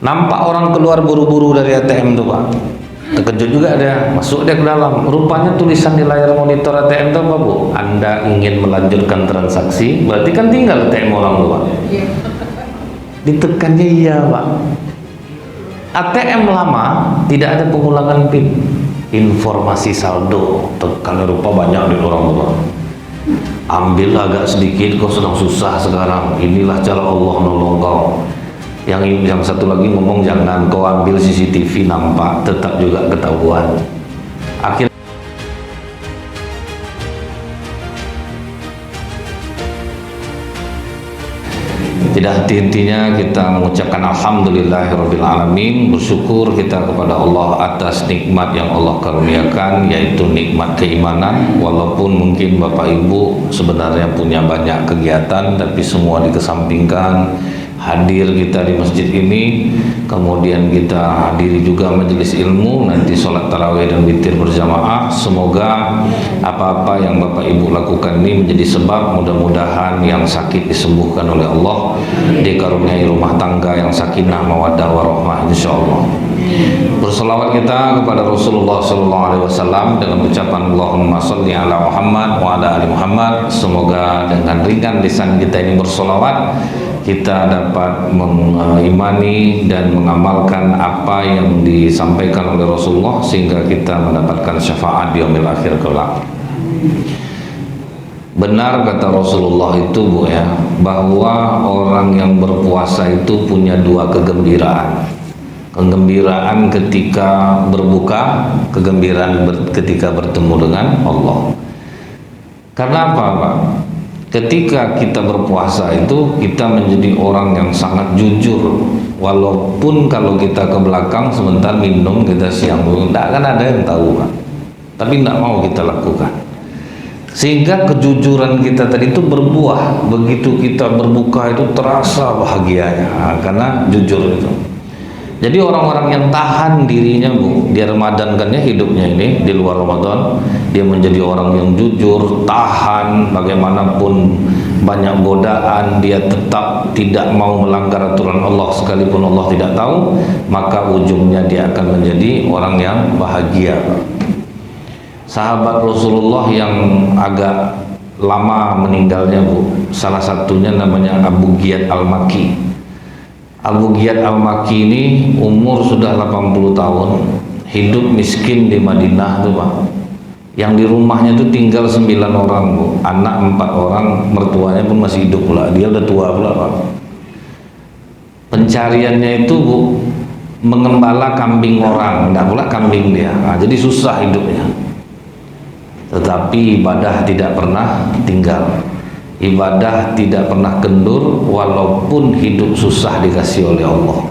Nampak orang keluar buru-buru dari ATM tuh Pak. Terkejut juga dia, masuk dia ke dalam. Rupanya tulisan di layar monitor ATM itu apa Bu? Anda ingin melanjutkan transaksi, berarti kan tinggal ATM orang tuh Pak. Ditekannya iya Pak. ATM lama tidak ada pengulangan PIN. Informasi saldo, tekan rupa banyak di orang tuh Pak. Ambil agak sedikit, kau sedang susah sekarang. Inilah cara Allah nolong kau. Yang satu lagi ngomong, jangan kau ambil CCTV nampak, tetap juga ketahuan. Akhirnya tidak henti-hentinya kita mengucapkan alhamdulillahirrabbilalamin, bersyukur kita kepada Allah atas nikmat yang Allah karuniakan, yaitu nikmat keimanan. Walaupun mungkin Bapak Ibu sebenarnya punya banyak kegiatan, tapi semua dikesampingkan. Hadir kita di masjid ini, kemudian kita hadiri juga majelis ilmu, nanti sholat tarawih dan witir berjamaah. Semoga apa-apa yang Bapak Ibu lakukan ini menjadi sebab mudah-mudahan yang sakit disembuhkan oleh Allah, dikaruniai rumah tangga yang sakinah mawaddah warahmah insyaallah. Berselawat kita kepada Rasulullah SAW dengan ucapan Allahumma sholli ala Muhammad wa ala ali Muhammad. Semoga dengan ringan lisan kita ini berselawat, kita dapat mengimani dan mengamalkan apa yang disampaikan oleh Rasulullah sehingga kita mendapatkan syafaat di yaumil akhir kelak. Benar kata Rasulullah itu Bu ya, bahwa orang yang berpuasa itu punya dua kegembiraan. Kegembiraan ketika berbuka, kegembiraan ketika bertemu dengan Allah. Karena apa Pak? Ketika kita berpuasa itu kita menjadi orang yang sangat jujur. Walaupun kalau kita ke belakang sebentar minum, kita siang dulu, tidak akan ada yang tahu Pak. Tapi tidak mau kita lakukan. Sehingga kejujuran kita tadi itu berbuah. Begitu kita berbuka itu terasa bahagianya, karena jujur itu. Jadi orang-orang yang tahan dirinya Bu, di Ramadan kan ya hidupnya ini, di luar Ramadan dia menjadi orang yang jujur, tahan bagaimanapun banyak godaan, dia tetap tidak mau melanggar aturan Allah sekalipun Allah tidak tahu, maka ujungnya dia akan menjadi orang yang bahagia. Sahabat Rasulullah yang agak lama meninggalnya Bu, salah satunya namanya Abu Ghiyad Al-Makki. Abu Ghiyad Al-Makki ini umur sudah 80 tahun, hidup miskin di Madinah tuh Pak. Yang di rumahnya tuh tinggal 9 orang Bu, anak 4 orang, mertuanya pun masih hidup pula, dia udah tua pula Pak. Pencariannya itu Bu, mengembala kambing orang, enggak pula kambing dia, nah, jadi susah hidupnya. Tetapi ibadah tidak pernah tinggal. Ibadah tidak pernah kendur walaupun hidup susah dikasih oleh Allah.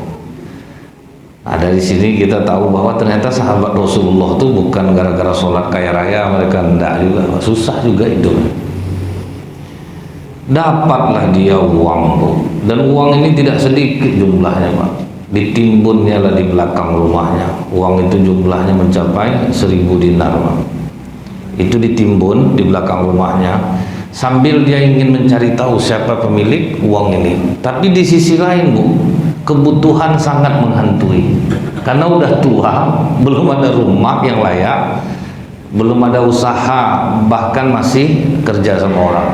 Nah, dari sini kita tahu bahwa ternyata sahabat Rasulullah itu bukan gara-gara sholat kaya raya mereka, enggak juga, susah juga hidup. Dapatlah dia uang Bu, dan uang ini tidak sedikit jumlahnya Pak. Ditimbunnya lah di belakang rumahnya. Uang itu jumlahnya mencapai 1000 dinar Pak. Itu ditimbun di belakang rumahnya, sambil dia ingin mencari tahu siapa pemilik uang ini. Tapi di sisi lain Bu, kebutuhan sangat menghantui. Karena udah tua, belum ada rumah yang layak, belum ada usaha, bahkan masih kerja sama orang.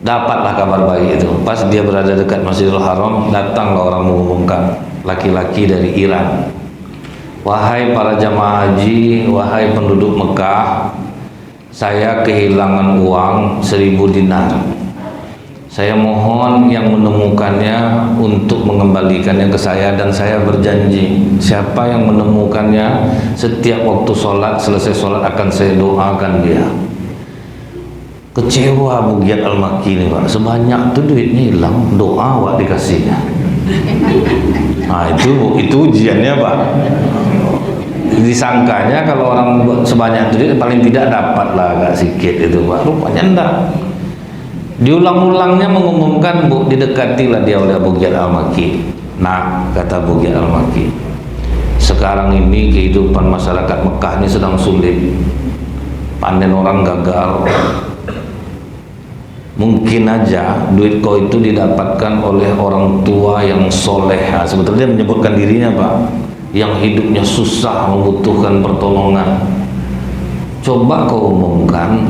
Dapatlah kabar baik itu. Pas dia berada dekat Masjidil Haram, datanglah orang mengumumkan, laki-laki dari Iran. Wahai para jamaah haji, wahai penduduk Mekah, saya kehilangan uang 1000 dinar. Saya mohon yang menemukannya untuk mengembalikannya ke saya, dan saya berjanji siapa yang menemukannya setiap waktu sholat, selesai sholat akan saya doakan dia. Kecewa Abu Ghiyad Al-Makki ini Pak, sebanyak itu duitnya hilang, doa Pak dikasihnya. Nah itu ujiannya Pak. Disangkanya kalau orang sebanyak itu paling tidak dapat lah agak sedikit itu Pak, rupanya enggak. Diulang-ulangnya mengumumkan Bu, didekatilah dia oleh Abu Ghiyad Al-Makki. Nah kata Abu Ghiyad Al-Makki, sekarang ini kehidupan masyarakat Mekah ini sedang sulit, panen orang gagal, Mungkin aja duit kau itu didapatkan oleh orang tua yang soleh. Sebetulnya dia menyebutkan dirinya Pak, yang hidupnya susah, membutuhkan pertolongan. Coba kau umumkan,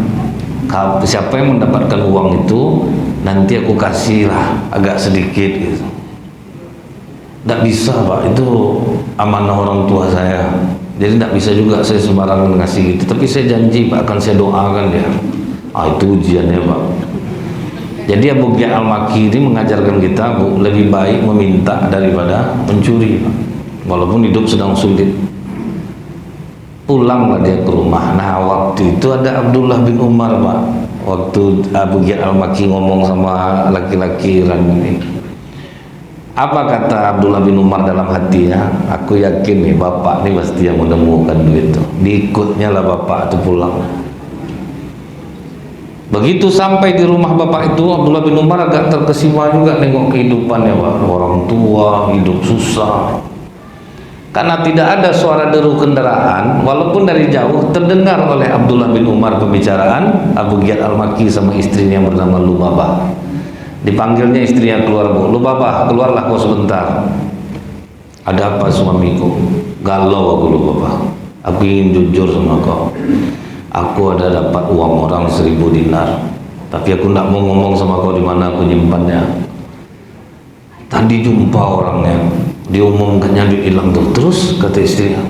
siapa yang mendapatkan uang itu, nanti aku kasih lah agak sedikit gitu. Tidak bisa Pak, itu amanah orang tua saya. Jadi tidak bisa juga saya sembarangan ngasih gitu. Tapi saya janji Pak, akan saya doakan dia. Itu ujiannya Pak. Jadi Abu Ghiyad Al-Makki ini mengajarkan kita lebih baik meminta daripada mencuri Pak. Walaupun hidup sedang sulit. Pulanglah dia ke rumah. Nah waktu itu ada Abdullah bin Umar Pak. Waktu Abu Ghiyad Al-Makki ngomong sama laki-laki Iran ini, apa kata Abdullah bin Umar dalam hatinya? Aku yakin nih bapak nih pasti yang menemukan duit itu. Diikutnya lah bapak itu pulang. Begitu sampai di rumah bapak itu, Abdullah bin Umar agak terkesima juga nengok kehidupannya Pak. Orang tua hidup susah. Karena tidak ada suara deru kendaraan, walaupun dari jauh terdengar oleh Abdullah bin Umar pembicaraan Abu Ghiyad Al-Makki sama istrinya yang bernama Lubabah. Dipanggilnya istrinya keluar, Bu. Lubabah, keluarlah kau sebentar. Ada apa suamiku? Galau aku Lubabah. Aku ingin jujur sama kau. Aku ada dapat uang orang 1000 dinar, tapi aku tidak mau ngomong sama kau di mana aku nyimpannya. Tadi jumpa orangnya, diumumkannya duit hilang tuh. Terus kata istrinya,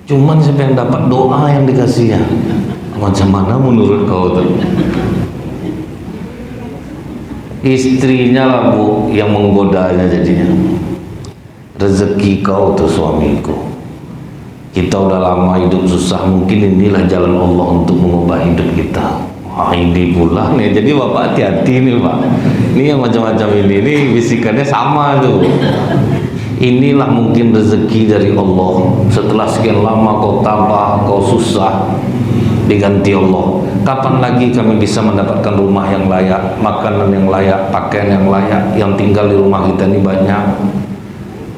cuman siapa yang dapat doa yang dikasihnya. Macam mana menurut kau tuh? Istrinya lah Bu yang menggodanya jadinya. Rezeki kau tuh suamiku. Kita udah lama hidup susah, mungkin inilah jalan Allah untuk mengubah hidup kita. Ini pula nih, jadi bapak hati-hati nih Pak. Ini yang macam-macam ini bisikannya sama tuh. Inilah mungkin rezeki dari Allah. Setelah sekian lama kau tabah, kau susah, diganti Allah. Kapan lagi kami bisa mendapatkan rumah yang layak, makanan yang layak, pakaian yang layak, yang tinggal di rumah kita ini banyak.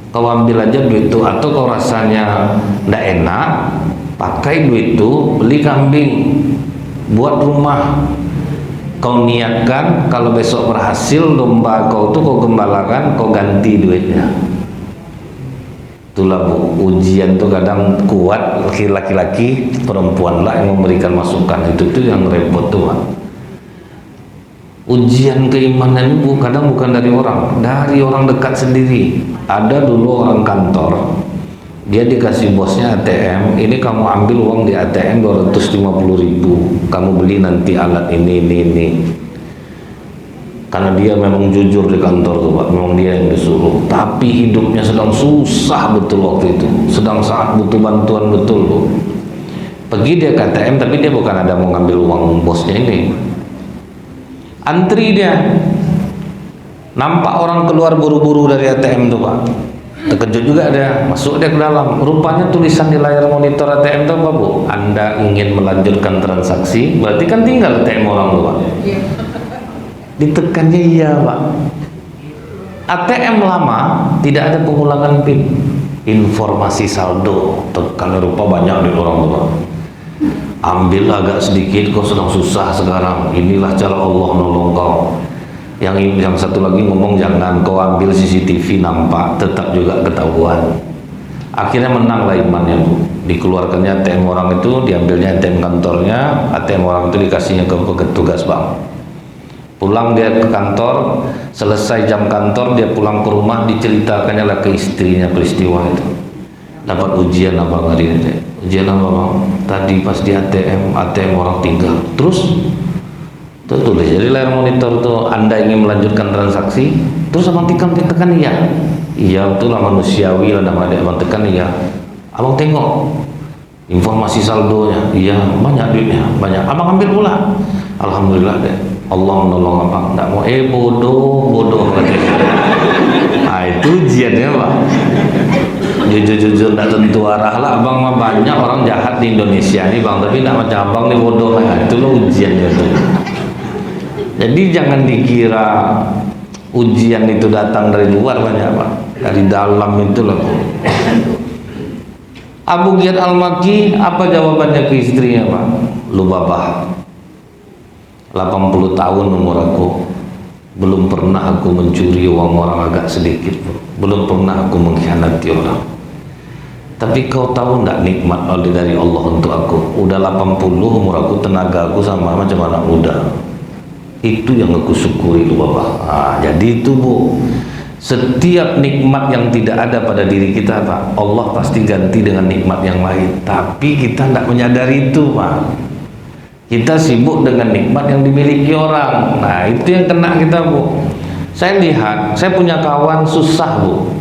Kau ambil aja duit itu, atau kau rasanya tidak enak, pakai duit itu beli kambing, buat rumah. Kau niatkan kalau besok berhasil domba kau tuh kau gembalakan, kau ganti duitnya. Itulah Bu, ujian tuh kadang kuat laki-laki, perempuan lah yang memberikan masukan. Itu tuh yang repot tuh Pak. Ujian keimanan ini kadang bukan dari orang dekat sendiri. Ada dulu orang kantor, dia dikasih bosnya ATM, ini kamu ambil uang di ATM 250.000, kamu beli nanti alat ini. Karena dia memang jujur di kantor tuh Pak, memang dia yang disuruh. Tapi hidupnya sedang susah betul waktu itu, sedang sangat butuh bantuan betul Bu. Pergi dia ke ATM, tapi dia bukan ada mau ngambil uang bosnya ini. Antri dia, nampak orang keluar buru-buru dari ATM tuh Pak. Terkejut juga dia, masuk dia ke dalam. Rupanya tulisan di layar monitor ATM itu apa Bu? Anda ingin melanjutkan transaksi, berarti kan tinggal ATM orang tuh Pak. Ditekannya iya Pak. ATM lama tidak ada pengulangan PIN, informasi saldo. Tekan rupa banyak di orang tuh Pak. Ambil agak sedikit, kau sedang susah sekarang, inilah cara Allah nolong kau. Yang satu lagi ngomong, jangan kau ambil CCTV nampak, tetap juga ketahuan. Akhirnya menanglah imannya Bu. Dikeluarkannya ATM orang itu, diambilnya ATM kantornya, ATM orang itu dikasihnya ke petugas bank. Pulang dia ke kantor, selesai jam kantor dia pulang ke rumah, diceritakannya lah ke istrinya peristiwa itu. Dapat ujian apa hari ini? Ujian apa Bang? Tadi pas di ATM orang tinggal. Terus tulis jadi layar monitor tuh, Anda ingin melanjutkan transaksi, terus abang tekan iya. Iya betul lah, manusiawi lah nama dia. Abang tekan iya. Abang tengok informasi saldonya, iya banyak duitnya, banyak. Abang ambil pula. Alhamdulillah deh, Allah menolong abang. Nggak mau bodoh nah itu ujiannya Pak. Jujur tidak tentu arah lah abang mah. Banyak orang jahat di Indonesia nih Bang, tapi tidak macam abang nih bodoh. Nah itu loh ujiannya tuh. Jadi jangan dikira ujian itu datang dari luar, banyak Pak, dari dalam itu loh. Abu Ghiyad Al-Makki apa jawabannya ke istrinya Pak? Lubabah, 80 tahun umur aku, belum pernah aku mencuri uang orang agak sedikit, belum pernah aku mengkhianati orang. Tapi kau tahu enggak nikmat dari Allah untuk aku? Udah 80 umur aku, tenaga aku sama macam anak muda. Itu yang aku syukuri itu Bapak. Jadi itu Bu, setiap nikmat yang tidak ada pada diri kita Pak, Allah pasti ganti dengan nikmat yang lain. Tapi kita tidak menyadari itu Pak. Kita sibuk dengan nikmat yang dimiliki orang. Nah itu yang kena kita Bu. Saya lihat, saya punya kawan susah Bu,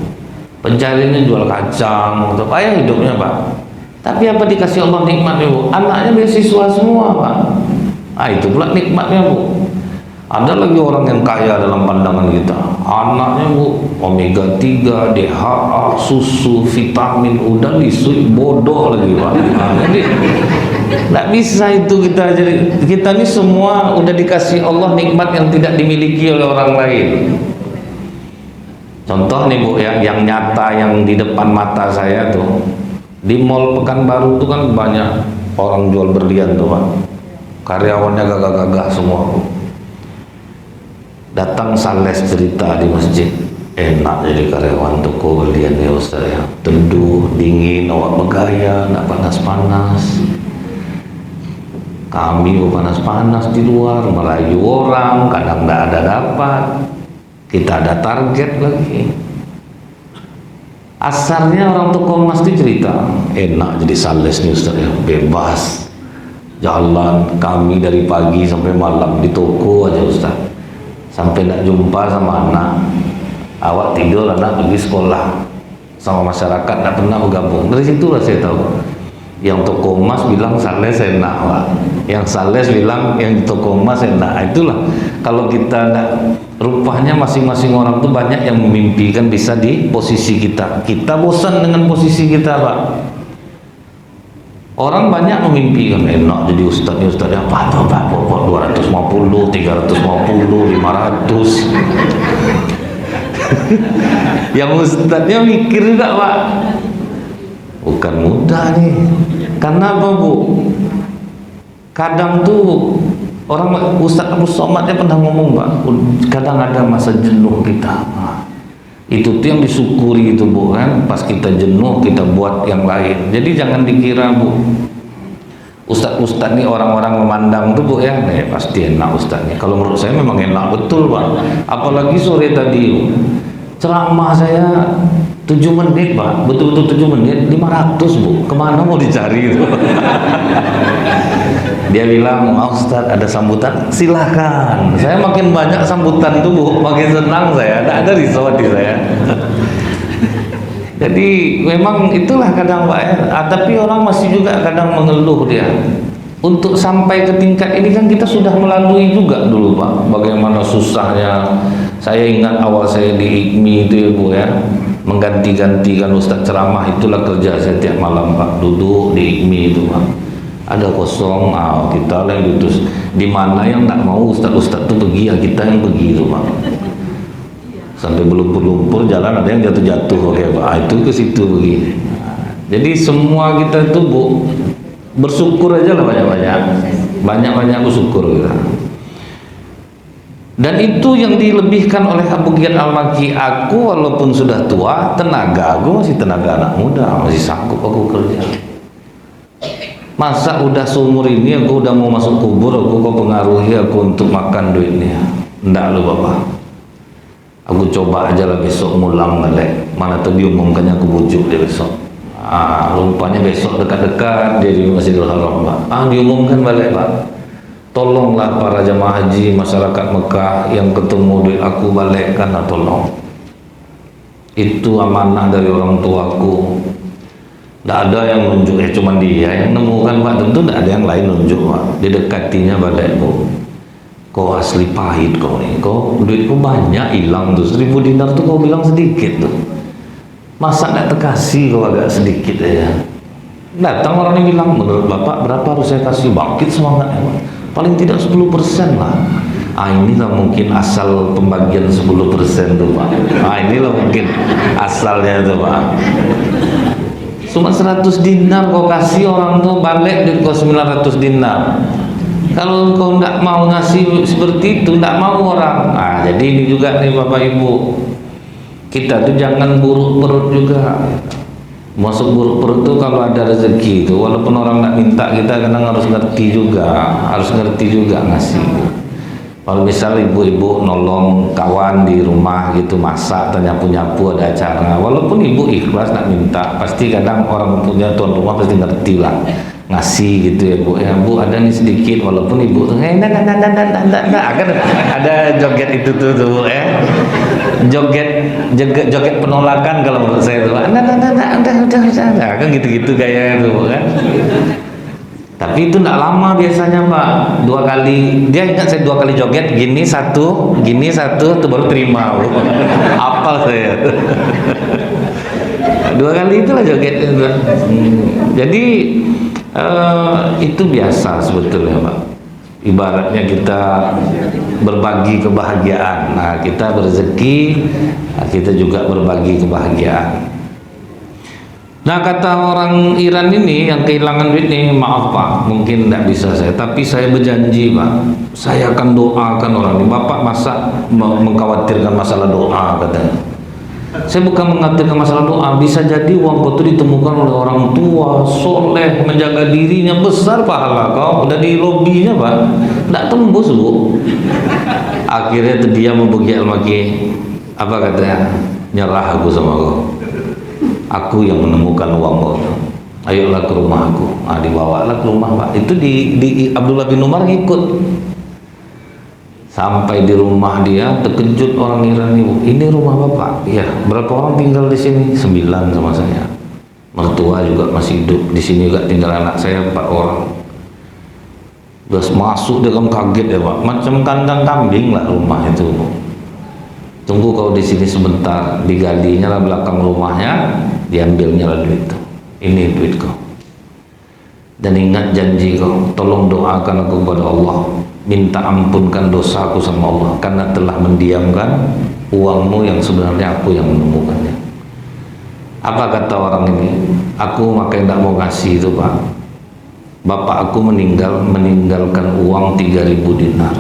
pencariannya jual kacang, untuk payah hidupnya Pak. Tapi apa dikasih Allah nikmatnya Bu? Anaknya beasiswa semua Pak. Itu pula nikmatnya Bu. Ada lagi orang yang kaya dalam pandangan kita, anaknya Bu, omega 3, DHA, susu, vitamin, udah disuit bodoh lagi Pak. Jadi nggak bisa itu kita. Jadi kita ini semua udah dikasih Allah nikmat yang tidak dimiliki oleh orang lain. Contoh nih Bu, yang nyata yang di depan mata saya tuh, di Mall Pekanbaru tuh kan banyak orang jual berlian tuh Pak. Karyawannya gagah-gagah semua Bu. Datang sales cerita di masjid, enak jadi karyawan toko berlian ya Ustaz ya, teduh, dingin, awak bergaya, nak panas-panas. Kami panas-panas di luar, merayu orang, kadang tidak ada dapat, kita ada target lagi. Asalnya orang toko emas itu cerita, enak jadi sales nih Ustaz ya, bebas jalan, kami dari pagi sampai malam di toko aja Ustaz, sampai nak jumpa sama anak, awak tidur, anak pergi sekolah, sama masyarakat nak pernah bergabung. Dari situlah saya tahu, yang toko emas bilang sales enak Pak, yang sales bilang yang di toko emas enak. Itulah kalau kita rupanya masing-masing orang tuh banyak yang memimpikan bisa di posisi kita. Kita bosan dengan posisi kita Pak. Orang banyak memimpikan enak jadi ustadznya, ustadznya apa tuh Pak, 250, 350, 500. Yang ustadznya mikir enggak Pak, bukan mudah nih. Karena apa Bu, kadang tuh orang, Ustadz Abu Somad pernah ngomong Pak, kadang ada masa jenuh kita. Itu tuh yang disyukuri itu Bu kan, pas kita jenuh kita buat yang lain. Jadi jangan dikira Bu, Ustadz-ustadz nih orang-orang memandang tuh Bu ya, pasti enak ustadznya. Kalau menurut saya memang enak betul Pak. Apalagi sore tadi ceramah saya 7 menit Pak, betul-betul 7 menit, 500 Bu, kemana mau dicari itu? Dia bilang, Ustadz ada sambutan, silahkan. Saya makin banyak sambutan tuh Bu, makin senang saya, ada risau di saya. Jadi memang itulah kadang Pak ya, tapi orang masih juga kadang mengeluh dia. Untuk sampai ke tingkat ini kan kita sudah melalui juga dulu Pak, bagaimana susahnya. Saya ingat awal saya di IKMI itu ya Bu ya, mengganti-gantikan Ustadz ceramah, itulah kerja saya tiap malam Pak, duduk di IKMI itu Pak. Ada kosong, kita lah yang duduk. Di mana yang tak mau Ustadz-Ustadz itu pergi, ya kita yang pergi itu Pak. Sampai berlumpur-lumpur jalan ada yang jatuh-jatuh, oke Pak, itu ke situ begini. Jadi semua kita itu Bu, bersyukur aja lah banyak-banyak bersyukur kita. Dan itu yang dilebihkan oleh Abu Giyad Al-Makki, aku walaupun sudah tua, tenaga aku masih tenaga anak muda, masih sanggup aku kerja. Masa udah seumur ini aku udah mau masuk kubur, aku kok pengaruhi aku untuk makan duitnya? Enggak lo Bapak, aku coba aja lah besok mulang balik. Mana tuh diumumkannya, aku bujuk dia besok. Rupanya besok dekat-dekat dia di Masjidil Haram Pak. Diumumkan balik Pak, tolonglah para jamaah haji masyarakat Mekah yang ketemu duit aku balikkan, tolong. Itu amanah dari orang tuaku. Tidak ada yang nunjuk, cuman dia yang nemukan Pak, tentu tidak ada yang lain nunjuk Pak. Didekatinya balik Bu, kau asli pahit kau nih, kau duitku banyak hilang tuh, 1000 dinar tuh kau bilang sedikit tuh, masa tidak terkasih kau agak sedikit aja. Datang orang ini bilang, menurut Bapak berapa harus saya kasih? Bangkit semangatnya Pak, paling tidak 10% lah. Inilah mungkin asal pembagian 10% tuh Pak. Inilah mungkin asalnya tuh Pak. Cuma 100 dinar kau kasih orang tuh, balik duit kau 900 dinar. Kalau kau tidak mau ngasih seperti itu, tidak mau orang. Nah, jadi ini juga nih Bapak Ibu, kita tuh jangan buruk perut juga. Masuk buruk perut tuh kalau ada rezeki itu, walaupun orang nggak minta, kita kadang harus ngerti juga ngasih. Kalau misal ibu-ibu nolong kawan di rumah gitu, masak, nyapu-nyapu, ada acara, walaupun ibu ikhlas nak minta, pasti kadang orang punya tuan rumah pasti ngerti lah ngasih gitu ya Bu. Ya Bu, ada nih sedikit, walaupun ibu tuh akan ada joget itu tuh joget penolakan kalau menurut saya tuh, udah kan gitu-gitu kayak itu kan. Tapi itu tidak lama biasanya Pak, 2 kali, dia ingat saya 2 kali joget, gini satu, itu baru terima. Apal saya. 2 kali itulah joget itu. Jadi itu biasa sebetulnya Pak. Ibaratnya kita berbagi kebahagiaan. Nah, kita berzeki, kita juga berbagi kebahagiaan. Nah, kata orang Iran ini yang kehilangan duit nih, maaf Pak, mungkin tidak bisa saya, tapi saya berjanji Pak, saya akan doakan orang ini. Bapak masa mengkhawatirkan masalah doa katanya. Saya bukan mengkhawatirkan masalah doa, bisa jadi uang itu ditemukan oleh orang tua, soleh, menjaga dirinya, besar pahala kau, udah di lobinya Pak, tidak tembus Bu. Akhirnya dia membagi lagi, apa katanya, nyerah aku sama kau. Aku yang menemukan uang kau, ayolah ke rumah aku. Nah, dibawalah ke rumah Pak. Itu di Abdullah bin Umar ngikut. Sampai di rumah dia, terkejut orang Iran ini rumah Bapak. Iya, berapa orang tinggal di sini? 9 sama saya. Mertua juga masih hidup. Di sini juga tinggal anak saya 4 orang. Terus masuk dia kan kaget ya Pak, macam kandang kambing lah rumah itu. Tunggu kau di sini sebentar, digalinya lah belakang rumahnya, diambilnya lah duit itu. Ini duit kau. Dan ingat janji kau, tolong doakan aku kepada Allah, minta ampunkan dosaku sama Allah, karena telah mendiamkan uangmu yang sebenarnya aku yang menemukannya. Apa kata orang ini? Aku makanya tidak mau ngasih itu Pak. Bapak aku meninggalkan uang 3.000 dinar.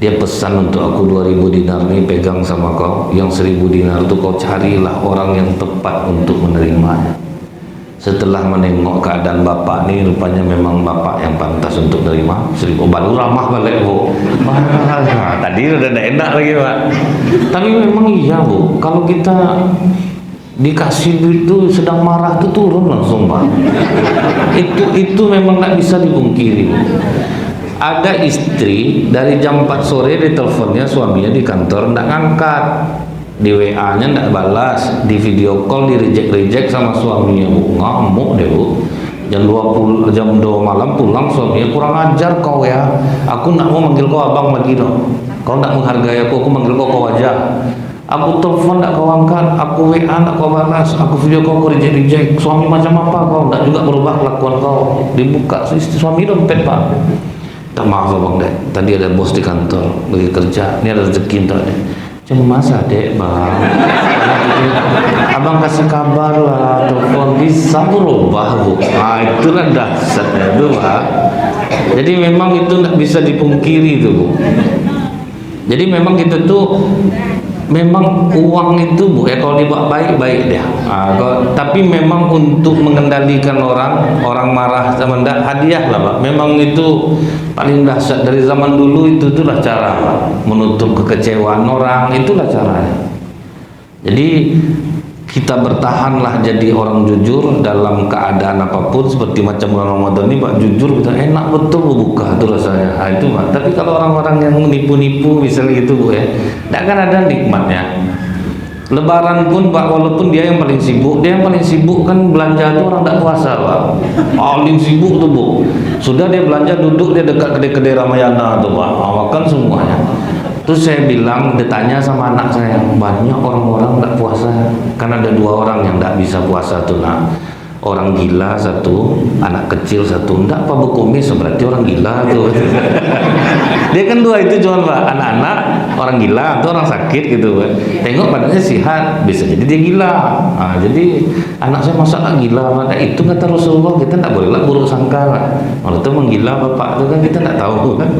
Dia pesan untuk aku 2.000 dinar ini pegang sama kau, yang 1.000 dinar itu kau carilah orang yang tepat untuk menerimanya. Setelah menengok keadaan bapak ini, rupanya memang bapak yang pantas untuk menerima 1.000. Baru ramah balik Bu. Tadi udah enak lagi Pak. Tapi memang iya Bu, kalau kita dikasih duit itu sedang marah itu turun langsung Pak. Itu memang nggak bisa dipungkiri. Ada istri dari jam 4 sore diteleponnya suaminya di kantor, nggak ngangkat, di WA nya nggak balas, di video call di reject sama suaminya Bu. Ngamuk deh Bu. Jam 2 malam pulang suaminya, kurang ajar kau ya, aku nggak mau manggil kau abang lagi dong, kau nggak menghargai aku manggil kau aja. Aku telepon nggak kau angkat, aku WA nggak kau balas, aku video call kau reject. Suami macam apa kau? Nggak juga berubah kelakuan kau. Dibuka suami dompet Pak. Tak, maaf Abang Dek, tadi ada bos di kantor lagi kerja, ini ada rezeki untuk Dek. Cuma masa Dek Bang, Abang kasih kabar lah, telepon bisa berubah Bu. Nah, itulah dasarnya itu Pak. Jadi memang itu nggak bisa dipungkiri itu Bu. Jadi memang kita tuh memang uang itu Bu ya, kalau dibawa baik-baik dia. Tapi memang untuk mengendalikan orang marah sama ndak, hadiah lah Pak. Memang itu paling dahsyat dari zaman dulu, itulah cara Pak, menutup kekecewaan orang, itulah caranya. Jadi kita bertahanlah jadi orang jujur dalam keadaan apapun, seperti macam bulan Ramadan ini Pak, jujur kita enak betul buka itu rasanya. Nah, itu Pak. Tapi kalau orang-orang yang menipu-nipu misalnya gitu Bu ya, tidak akan ada nikmatnya. Lebaran pun Pak, walaupun dia yang paling sibuk, kan belanja itu orang tidak puasa Pak, paling sibuk tuh Bu. Sudah dia belanja, duduk dia dekat kedai-kedai Ramayana tuh Pak, makan semuanya. Terus saya bilang, dia tanya sama anak saya, banyak orang-orang tidak puasa, karena ada 2 orang yang tidak bisa puasa tuh Nak. Orang gila satu, anak kecil satu. Enggak Pak, berkumis berarti orang gila tuh. Dia kan 2 itu cuma Pak, anak-anak orang gila atau orang sakit gitu kan. Tengok badannya sehat, bisa jadi dia gila. Nah, jadi anak saya masa gila, maka itu kata Rasulullah, kita tidak bolehlah buruk sangka. Kalau itu menggila bapak itu kan kita tidak tahu kan.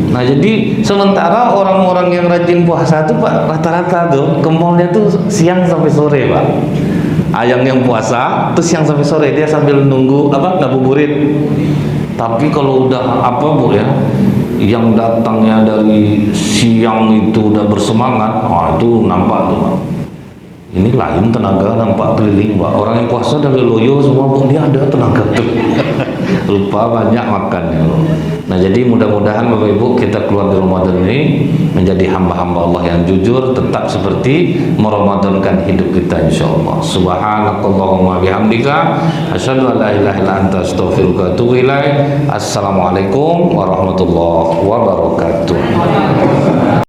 Nah jadi sementara orang-orang yang rajin puasa itu pak rata-rata tuh ke mallnya tuh siang sampai sore pak. Yang puasa tuh siang sampai sore dia sambil nunggu apa ngabuburit. Tapi kalau udah apa bu ya, yang datangnya dari siang itu udah bersemangat, itu nampak tuh. Ini lain tenaga nampak keliling pak. Orang yang puasa dari loyo semua bu, dia ada tenaga tuh. Lupa banyak makannya. Nah jadi mudah-mudahan Bapak Ibu kita keluar dari Ramadan ini menjadi hamba-hamba Allah yang jujur, tetap seperti meramadankan hidup kita insyaallah. Subhanakallahumma bihamdika asyhadu an la ilaha illa anta astaghfiruka wa atubu ilaik. Assalamualaikum warahmatullahi wabarakatuh.